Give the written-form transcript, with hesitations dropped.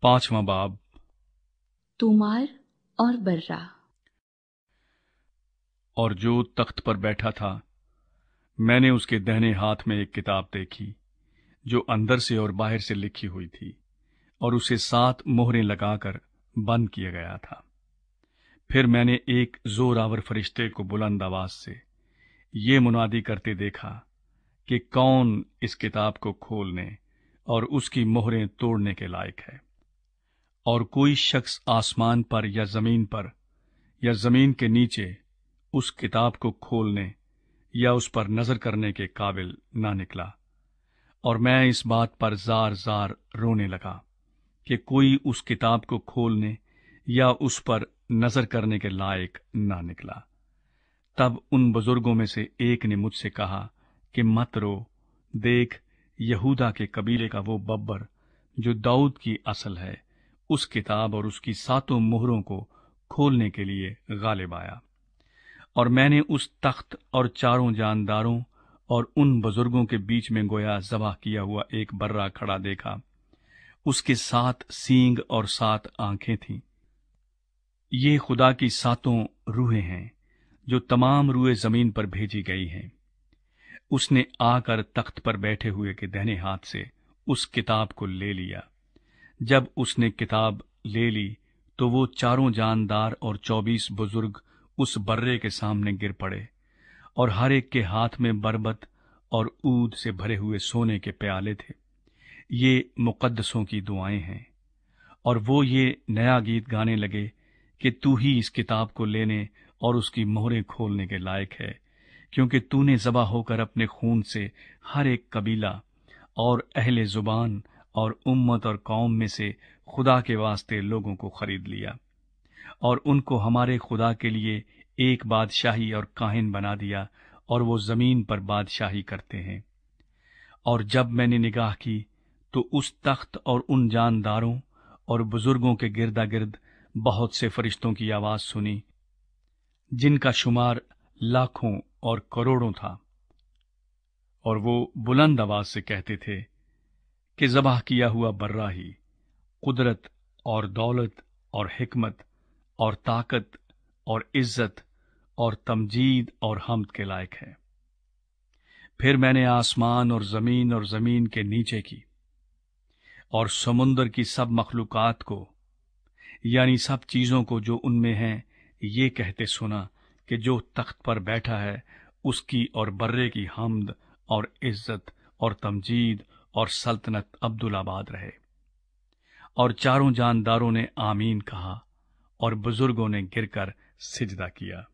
5वां बाब। तुमार और बर्रा। और जो तख्त पर बैठा था, मैंने उसके दाहिने हाथ में एक किताब देखी जो अंदर से और बाहर से लिखी हुई थी, और उसे 7 मोहरें लगाकर बंद किया गया था। फिर मैंने एक जोरावर फरिश्ते को बुलंद आवाज से ये मुनादी करते देखा कि कौन इस किताब को खोलने और उसकी मोहरें तोड़ने के लायक है। और कोई शख्स आसमान पर या जमीन पर या जमीन के नीचे उस किताब को खोलने या उस पर नजर करने के काबिल ना निकला। और मैं इस बात पर जार जार रोने लगा कि कोई उस किताब को खोलने या उस पर नजर करने के लायक ना निकला। तब उन बुजुर्गों में से एक ने मुझसे कहा कि मत रो, देख, यहूदा के कबीले का वो बब्बर जो दाऊद की असल है, उस किताब और उसकी 7 मोहरों को खोलने के लिए गालिब आया। और मैंने उस तख्त और 4 जानदारों और उन बुजुर्गों के बीच में गोया ज़बह किया हुआ एक बर्रा खड़ा देखा। उसके 7 सींग और 7 आंखें थीं। ये खुदा की 7 रूहें हैं जो तमाम रूहें जमीन पर भेजी गई हैं। उसने आकर तख्त पर बैठे हुए के दाहिने हाथ से उस किताब को ले लिया। जब उसने किताब ले ली तो वो 4 जानदार और 24 बुजुर्ग उस बर्रे के सामने गिर पड़े, और हर एक के हाथ में बरबत और ऊद से भरे हुए सोने के प्याले थे। ये मुकद्दसों की दुआएं हैं। और वो ये नया गीत गाने लगे कि तू ही इस किताब को लेने और उसकी मोहरें खोलने के लायक है, क्योंकि तूने ज़बा होकर अपने खून से हर एक कबीला और अहले जुबान और उम्मत और कौम में से खुदा के वास्ते लोगों को खरीद लिया, और उनको हमारे खुदा के लिए एक बादशाही और काहिन बना दिया, और वो जमीन पर बादशाही करते हैं। और जब मैंने निगाह की तो उस तख्त और उन जानदारों और बुजुर्गों के गिरदा गिर्द बहुत से फरिश्तों की आवाज सुनी, जिनका शुमार लाखों और करोड़ों था। और वो बुलंद आवाज से कहते थे कि ज़बह किया हुआ बर्रा ही कुदरत और दौलत और हिकमत और ताकत और इज्जत और तमजीद और हम्द के लायक है। फिर मैंने आसमान और जमीन के नीचे की और समुंदर की सब मखलूकात को, यानी सब चीजों को जो उनमें हैं, ये कहते सुना कि जो तख्त पर बैठा है उसकी और बर्रे की हम्द और इज्जत और तमजीद और सल्तनत अब्दुल-आबाद रहे। और 4 जानदारों ने आमीन कहा, और बुजुर्गों ने गिरकर सिजदा किया।